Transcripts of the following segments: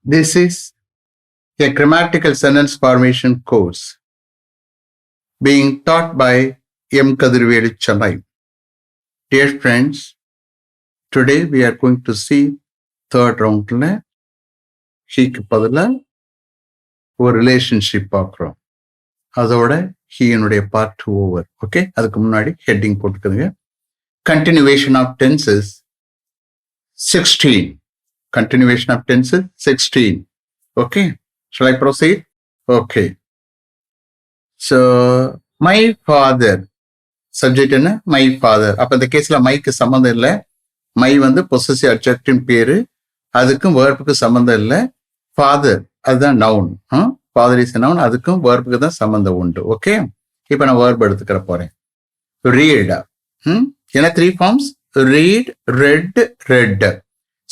This is a grammatical sentence formation course being taught by M. Kadirvelu Chennai. Dear friends, today we are going to see third roundல ஹீக்கு பதிலா ஒரு relationship பார்க்குறோம். அதோட ஹீனுடைய part over. Okay, அதுக்கு முன்னாடி heading போட்டுக்கோங்க. Continuation of tenses 16. Continuation of tenses 16. Okay, shall I proceed? Okay. So, my father. Subject என்ன? My father. அப்ப இந்த கேஸ்ல மைக்கு சம்மந்தம் இல்லை. மை பொசசிவ் அட்ஜெக்டிவ் பேரு, அதுக்கும் வேர்புக்கு சம்மந்தம் இல்லை. ஃபாதர் அதுதான் நவுன். ஃபாதர் இஸ் நவுன், அதுக்கும் வேர்புக்கு தான் சம்மந்தம் உண்டு. ஓகே, இப்ப நான் வேர்ப் எடுத்துக்கிற போறேன். ரீட். ஏன்னா 3 forms: read, read, read.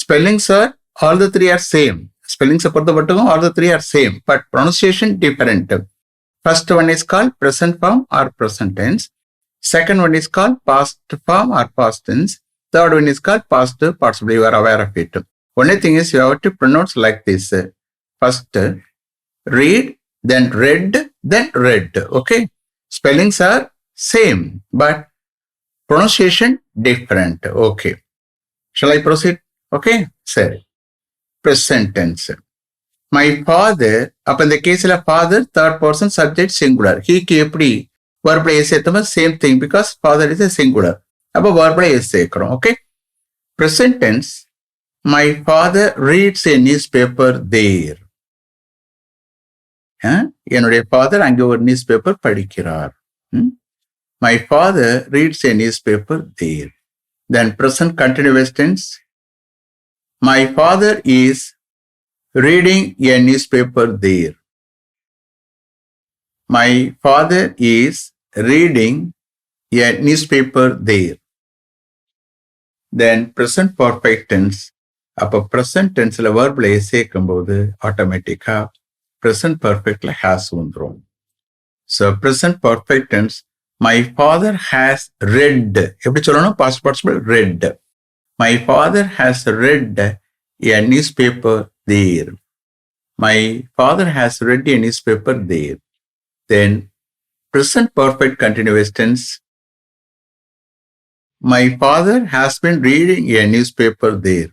Spellings are all the 3 are same. ஸ்பெல்லிங்ஸை பொறுத்த மட்டும் all the 3 are same, but pronunciation different. First one is called present form or present tense. Second one is called past form or past tense. Third one is called past participle. You are aware of it. Only thing is you have to pronounce like this. First, read, then read, then read. Okay? Spellings are same, but pronunciation different. Okay. Shall I proceed? Okay? Sorry. Present tense. My father, up in the case of father, third person subject singular. He எப்படி verb சேர்த்தோம், same thing, because father is a singular. அப்போ verb சேர்க்கிறோம். Okay? Present tense. My father reads a newspaper there. என்னுடைய father அங்கே ஒரு newspaper படிக்கிறார். My father reads a newspaper there. Then present continuous tense. My father is reading a newspaper there. My father is reading a newspaper there. Then present perfect tense. அப்போ present tenseல verbல சேர்க்கும்போது ஆட்டோமேட்டிக்கா present perfectல has வந்துரும். So present perfect tense. My father has read. எப்படி சொல்லணும்? Past participle read. My father has read a newspaper there. My father has read a newspaper there. Then present perfect continuous tense. My father has been reading a newspaper there.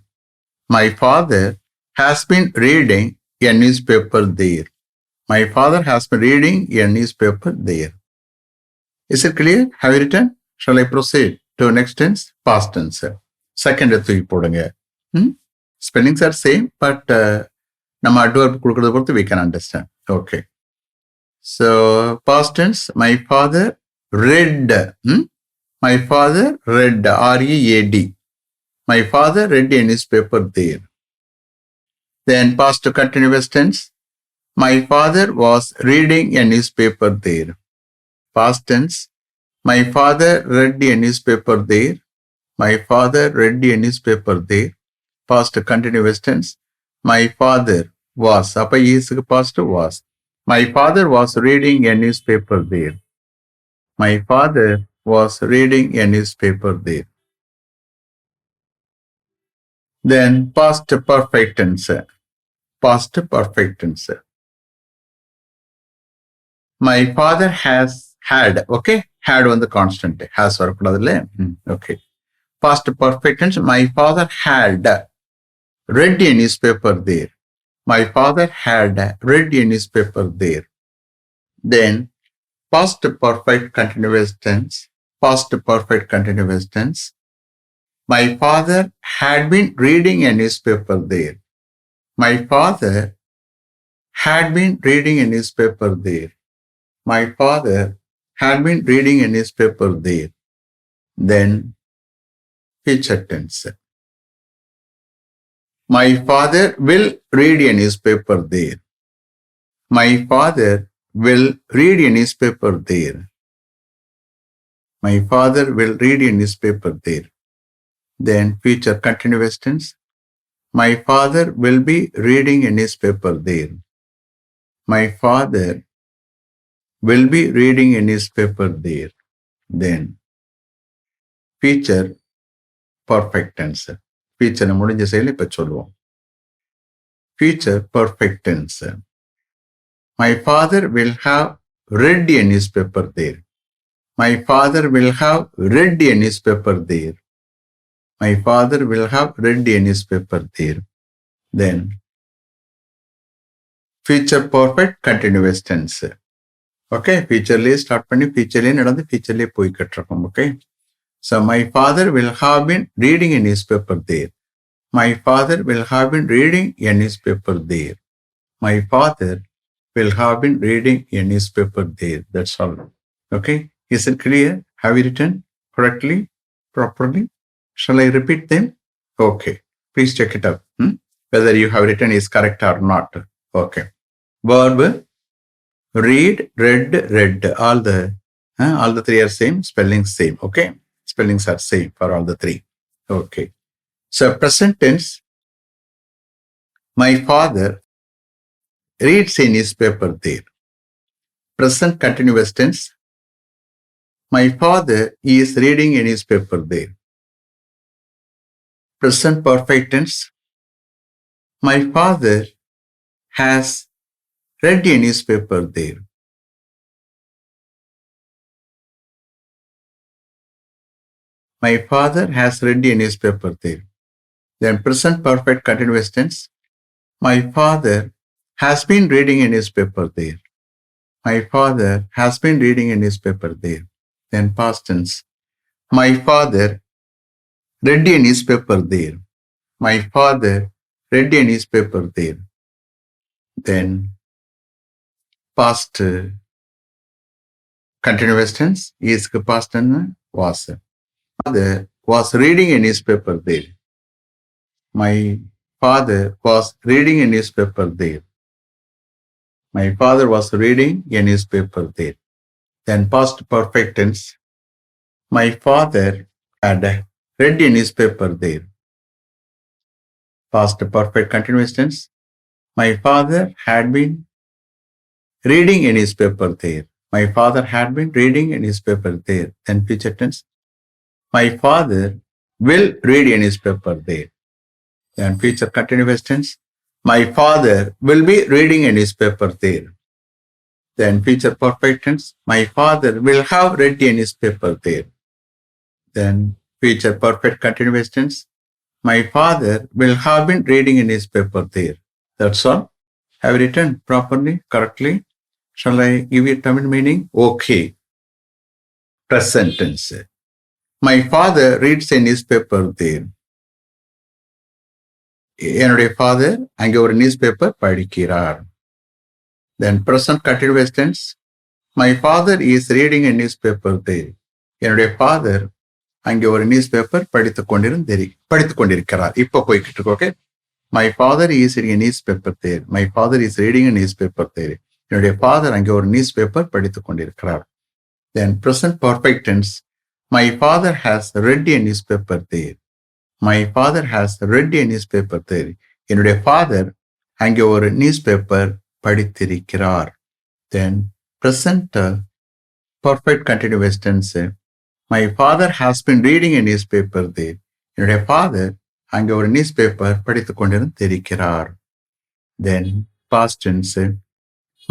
My father has been reading a newspaper there. My father has been reading a newspaper there. Is it clear? Have you written? Shall I proceed to next tense? Past tense. Second தூக்கி போடுங்க. Spellings are same, but நம்ம adverb கொடுக்கறத பொறுத்து we can understand. Okay. So, past tense, my father read. My father read, R-E-A-D. My father read a newspaper there. Then past continuous tense, my father was reading a newspaper there. Past tense, my father read a newspaper there. My father read a newspaper there. Past continuous tense, my father was. Appa is past was. My father was reading a newspaper there. My father was reading a newspaper there. Then past perfect tense. Past perfect tense. My father has had. Okay? Had the constant. Has வரக்கூடாதுல்ல? Okay. Past perfect tense. My father had read a newspaper there. My father had read a newspaper there. Then, past perfect continuous tense. Past perfect continuous tense. My father had been reading a newspaper there. My father had been reading a newspaper there. My father had been reading a newspaper there. Then, future tense. My father will read a newspaper there. My father will read a newspaper there. My father will read a newspaper there. Then future continuous tense. My father will be reading a newspaper there. My father will be reading a newspaper there. Then future perfect tense. Future முடிஞ்ச செயல் இப்ப சொல்லுவோம். future perfect tense. My father will have read a newspaper there. My father will have read a newspaper there. My father will have read a newspaper there. Then future perfect continuous tense. Okay, futurely start பண்ணி futurely நடந்து futurely போய்கிட்டு இருக்கும். Okay, so my father will have been reading a newspaper there. My father will have been reading a newspaper there. My father will have been reading a newspaper there. That's all. Okay, is it clear? Have you written correctly, properly? Shall I repeat them? Okay, please check it out. Whether you have written is correct or not. Okay, verb read, read, read. All the three are same. Spelling same. Okay, spellings are same for all the three. Okay, so present tense. My father reads a newspaper there. Present continuous tense. My father is reading a newspaper there. Present perfect tense. My father has read a newspaper there. My father has read a newspaper there. Then present perfect continuous tense. My father has been reading a newspaper there. My father has been reading a newspaper there. Then past tense. My father read a newspaper there. My father read a newspaper there. Then past continuous tense is past tense was. Father was reading a newspaper there. My father was reading a newspaper there. My father was reading a newspaper there. Then past perfect tense. My father had read a newspaper there. Past perfect continuous tense. My father had been reading a newspaper there. My father had been reading a newspaper there. Then future tense. My father will read a newspaper there. Then future continuous tense. My father will be reading a newspaper there. Then future perfect tense. My father will have read a newspaper there. Then future perfect continuous tense. My father will have been reading a newspaper there. That's all. Have you written properly, correctly? Shall I give you Tamil meaning? Okay. Present tense. My father reads a newspaper there. என்னுடைய father அங்கே ஒரு newspaper படிக்கிறார். Then present continuous tense. My father is reading a newspaper there. என்னுடைய father அங்கே ஒரு newspaper படித்துக் கொண்டிருக்கிறார். இப்போ போய்கிட்டு இருக்கு. Okay, my father is reading a newspaper there. My father is reading a newspaper there. என்னுடைய father அங்கே ஒரு newspaper படித்துக் கொண்டிருக்கிறார். Then present perfect tense. My father has read a newspaper there. My father has read a newspaper there. என்னுடைய father அங்கே ஒரு newspaper படித்திருக்கிறார். Then present perfect continuous tense. My father has been reading a newspaper there. என்னுடைய father அங்கே ஒரு newspaper படித்துக் கொண்டிருக்கிறார். Then past tense.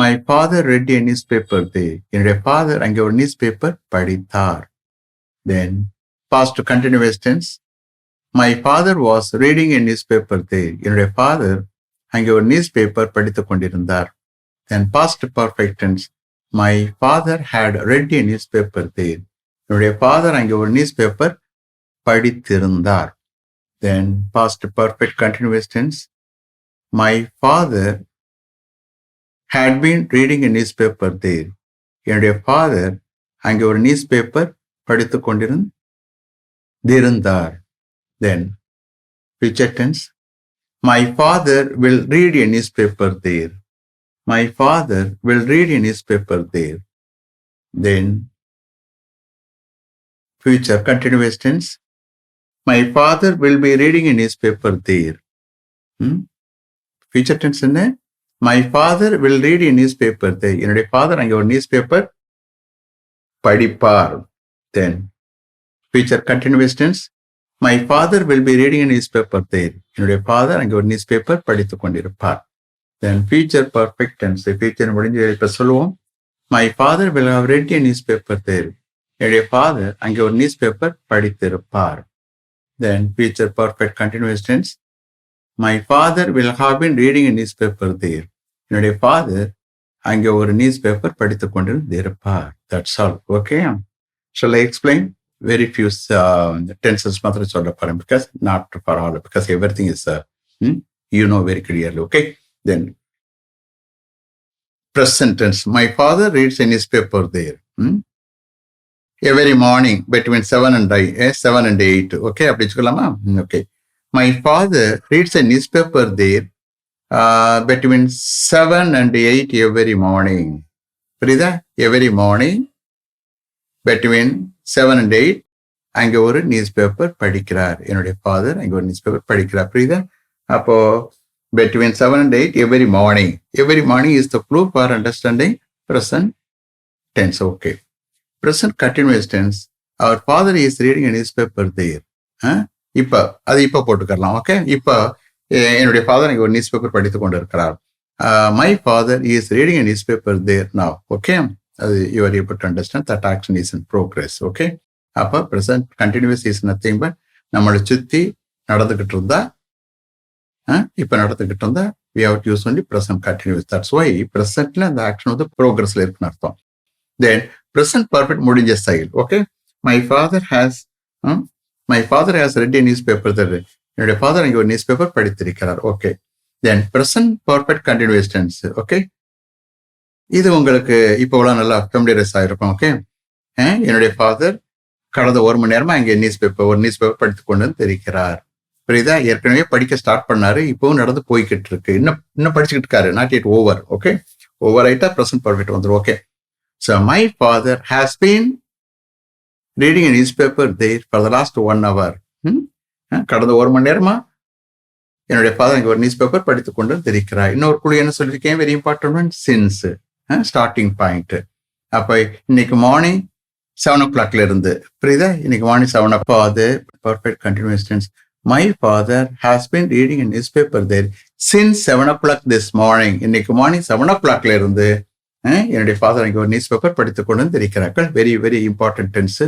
My father read a newspaper there. என்னுடைய father அங்கே ஒரு newspaper படித்தார். Then past continuous tense. My father was reading a newspaper there. என்னுடைய father அங்கே ஒரு newspaper படித்துக் கொண்டிருந்தார். Then past perfect tense. My father had read a newspaper there. என்னுடைய father அங்கே ஒரு newspaper படித்திருந்தார். Then past perfect continuous tense. My father had been reading a newspaper there. என்னுடைய father அங்கே ஒரு newspaper படித்துக் கொண்டிருந்தார். Then future tense. My father will read a newspaper there. My father will read a newspaper there. Then future continuous tense. My father will be reading a newspaper there. Future tense என்ன? My father will read a newspaper there. என்னுடைய father அங்கே ஒரு newspaper படிப்பார். Then future continuous tense. My father will be reading a newspaper there. என்னுடைய father அங்கே ஒரு news paper படித்துக் கொண்டிருப்பார். Then future perfect tense. Future முடிஞ்சு இப்ப சொல்லுவோம். My father will have read a newspaper there. என்னுடைய ஃபாதர் அங்கே ஒரு நியூஸ் பேப்பர் படித்திருப்பார். Then future perfect continuous tense. My father will have been reading a newspaper there. என்னுடைய ஃபாதர் அங்கே ஒரு நியூஸ் பேப்பர் படித்துக் கொண்டிருப்பார். That's all. Okay. Shall I explain? Very few tenses மாத்திரம் சொல்ல போறேன், because not for all, because everything is you know very clearly. Okay. Then present tense. My father reads a newspaper there. Every morning between 7 and 8. Okay, அப்படி சொல்லலாமா? Okay. My father reads a newspaper there between 7 and 8 every morning. புரியுதா? Every morning between 7 and 8 அங்கே ஒரு news paper படிக்கிறார். என்னுடைய father அங்கே ஒரு news paper படிக்கிறார். புரியுதா? அப்போ between 7 and 8 every morning. Every morning is the clue for understanding present tense. Okay. Present continuous tense. Our father is reading a newspaper there. இப்போ அது இப்போ போட்டுக்கலாம். ஓகே. இப்போ என்னுடைய ஃபாதர் அங்கே ஒரு நியூஸ் பேப்பர் படித்துக் கொண்டு இருக்கிறார். My father is reading a newspaper there now. Okay. அது you are able to understand that action is in progress. Okay. அப்போ present continuous is nothing but நம்மளை சுத்தி நடந்துகிட்டு இருந்தா, இப்ப நடந்துகிட்டு இருந்தா we have to use only present continuous. That's why presentல அந்த ஆக்ஷன் வந்து ப்ரோக்ரஸ்ல இருக்குன்னு அர்த்தம். Then present perfect முடிஞ்ச style. Okay. My father has read a newspaper there. என்னுடைய ஃபாதர் அங்கே ஒரு நியூஸ் பேப்பர் படித்திருக்கிறார். Okay. Then present perfect continuous tense. Okay. இது உங்களுக்கு இப்போ நல்லா ஃபெமிலியரைஸ் ஆயிருக்கும். ஓகே. என்னுடைய ஃபாதர் கடந்த 1 மணி நேரமா அங்கே ஒரு நியூஸ் பேப்பர் படித்துக் கொண்டு இருக்கிறார். புரியுதா? ஏற்கனவே படிக்க ஸ்டார்ட் பண்ணாரு, இப்பவும் நடந்து போய்கிட்டு இருக்கு. இன்னும் படிச்சுக்கிட்டு இருக்காரு. Not yet over. Okay. Over ஆயிட்டா பிரசன்ட் பர்ஃபெக்ட் வந்துடும். Okay. So my father has been reading a newspaper there for the last 1 hour. கடந்த 1 மணி நேரமா என்னுடைய ஃபாதர் அங்கே ஒரு நியூஸ் பேப்பர் படித்துக் கொண்டு இருக்கிறார். இன்னொரு குழு என்ன சொல்லியிருக்கேன், very important, since starting point. அப்ப இன்னைக்கு மார்னிங் 7 o'clock இருந்து, புரியுதா? இன்னைக்கு மார்னிங் 7 o'clock. அது perfect continuous tense. My father has been reading a newspaper there since 7 o'clock this morning. இன்னைக்கு மார்னிங் 7 o'clock இருந்து என்னுடைய ஃபாதர் அங்கே ஒரு நியூஸ் பேப்பர் படித்துக் கொண்டு இருக்கிறார்கள். Very very important tense.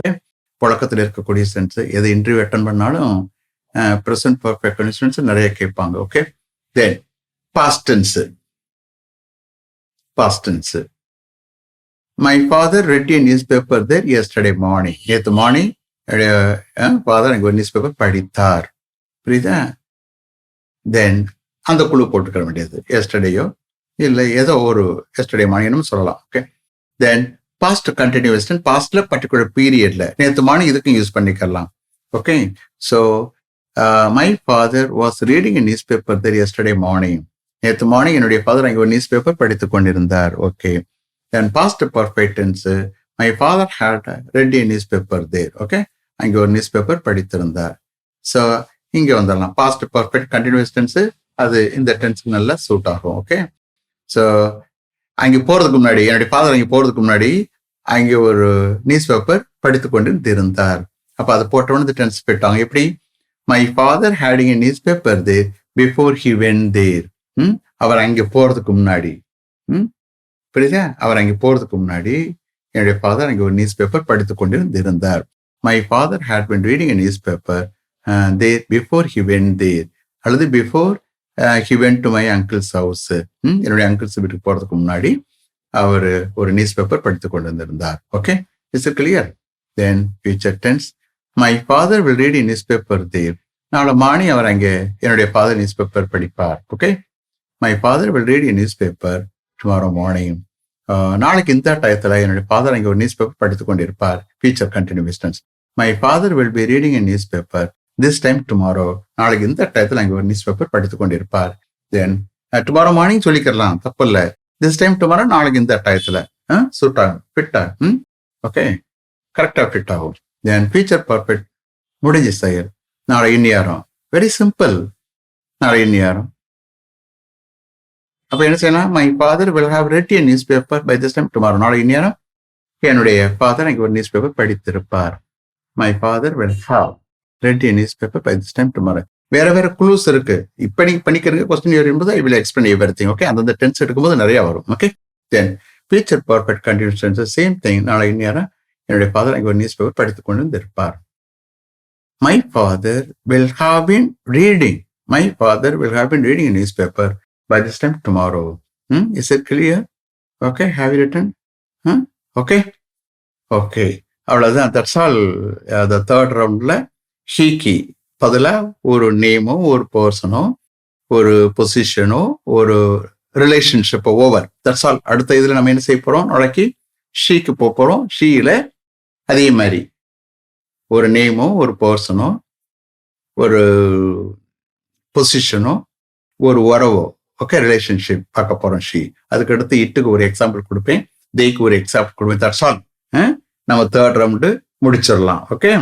புழக்கத்தில் இருக்கக்கூடிய சென்ஸ். எது இன்டர்வியூ அட்டன் பண்ணாலும் ப்ரெசன்ட் பர்ஃபெக்ட் கண்டினியூஸ் நிறைய கேட்பாங்க. Okay. Then past tense. Past tense. My father read a newspaper there yesterday morning. நேற்று மார்னிங் ஃபாதர் அங்கே ஒரு நியூஸ் பேப்பர் படித்தார். புரியுதா? தென் அந்த குழு போட்டுக்க வேண்டியது. எஸ்டர்டேயோ இல்லை ஏதோ ஒரு எஸ்டர்டே மார்னிங்னு சொல்லலாம். Okay. Then past continuous tense. பாஸ்ட்ல பர்டிகுலர் பீரியட்ல நேற்று மார்னிங் இதுக்கும் யூஸ் பண்ணிக்கலாம். Okay. So my father was reading a newspaper there yesterday morning. நேற்று மார்னிங் என்னுடைய ஃபாதர் அங்கே ஒரு நியூஸ் பேப்பர் படித்துக் கொண்டிருந்தார். Okay. Then past perfect tense. My father had read a newspaper there. Okay. அங்கே ஒரு நியூஸ் பேப்பர் படித்திருந்தார். ஸோ இங்கே வந்துடலாம். Past perfect continuous tense. அது இந்த டென்ஸுக்கு நல்லா சூட் ஆகும். ஓகே. ஸோ அங்கே போறதுக்கு முன்னாடி, என்னுடைய ஃபாதர் அங்கே போறதுக்கு முன்னாடி அங்கே ஒரு நியூஸ் பேப்பர் படித்துக் கொண்டு இருந்தார். அப்போ அதை போட்டோன்னு டென்ஸ் போயிட்டாங்க. எப்படி? My father heading a newspaper there before he went there. அவர் அங்கே போறதுக்கு முன்னாடி, புரியுதா? அவர் அங்கே போறதுக்கு முன்னாடி என்னுடைய ஃபாதர் அங்கே ஒரு நியூஸ் பேப்பர் படித்துக் கொண்டு இருந்தார். My father had been reading a newspaper there before he went there. அல்லது before he went to my uncle's house. என்னுடைய அங்கிள்ஸ் வீட்டுக்கு போறதுக்கு முன்னாடி அவர் ஒரு நியூஸ் பேப்பர் படித்துக் கொண்டு இருந்தார். Okay. It's clear. Then future tense. My father will read a newspaper there. நாளை மார்னிங் அவர் அங்கே என்னுடைய ஃபாதர் நியூஸ் பேப்பர் படிப்பார். Okay. My father will read a newspaper tomorrow morning. நாளைக்கு இந்த டயத்துல என்னுடைய ஃபாதர் அங்கே ஒரு நியூஸ் பேப்பர் படித்துக் கொண்டிருப்பார். Future continuous tense. My father will be reading a newspaper this time tomorrow. நாளைக்கு இந்த டயத்துல அங்கே ஒரு நியூஸ் பேப்பர் படித்துக் கொண்டிருப்பார். தென் டுமாரோ மார்னிங் சொல்லிக்கலாம், தப்பு இல்லை. திஸ் டைம் டுமாரோ, நாளைக்கு இந்த டயத்துல சூட் ஆகும், ஃபிட் ஆகும். ஓகே. கரெக்டா ஃபிட் ஆகும். தென் ஃபியூச்சர் பர்ஃபெக்ட் முடிஞ்ச செயல். நாளை இந்நேரம். Very simple. நாளை இந்நேரம். அப்ப என்ன செய்யலாம்? My father will have red a newspaper by this time tomorrow. நாளை இந்நேரம் என்னுடைய ஃபாதர் அங்கே ஒரு நியூஸ் பேப்பர் படித்திருப்பார். My father will have read a newspaper by this time tomorrow. வேற குளூஸ் இருக்கு. இப்ப நீங்க பண்ணிக்கிறீங்க கொஸ்டின் வரும்போது I will explain everything. Okay, அந்த டென்ஸ் எடுக்கும்போது நிறைய வரும். Okay, then future perfect continuous tense same thing. நாளை நேரம் என்னுடைய ஃபாதர் அங்கே ஒரு நியூஸ் பேப்பர் படித்துக் கொண்டு வந்திருப்பார். My father will have been reading. My father will have been reading news paper by this time tomorrow. Is it clear? Okay, have you written? Okay okay, அவ்வளோதான். That's all. The third ரவுண்டில் ஹீக்கி பதிலாக ஒரு நேமோ ஒரு பர்சனோ ஒரு பொசிஷனோ ஒரு ரிலேஷன்ஷிப்போ over. That's all. அடுத்த இதில் நம்ம என்ன செய்ய போகிறோம்? நாளைக்கு ஷீக்கு போகிறோம். ஷீயில் அதே மாதிரி ஒரு நேமோ ஒரு பர்சனோ ஒரு பொசிஷனோ ஒரு உறவோ, ஓகே, ரிலேஷன்ஷிப் பார்க்க போகிறோம். ஷீ. அதுக்கு அடுத்து இட்டுக்கு ஒரு எக்ஸாம்பிள் கொடுப்பேன், தேய்க்கு ஒரு எக்ஸாம்பிள் கொடுப்பேன். That's all. நம்ம தேர்ட் ரவுண்டு முடிச்சிடலாம். Okay,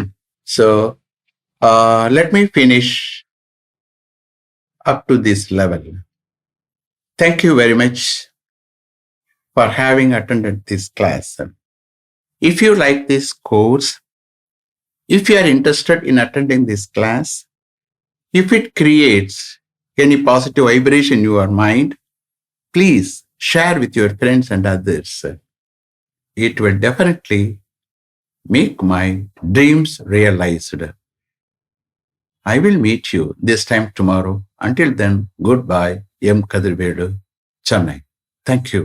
so let me finish up to this level. Thank you very much for having attended this class. If you like this course, if you are interested in attending this class, if it creates any positive vibration in your mind, please share with your friends and others. It will definitely make my dreams realized. I will meet you this time tomorrow. Until then, goodbye. M. Kadirvelu, Chennai. Thank you.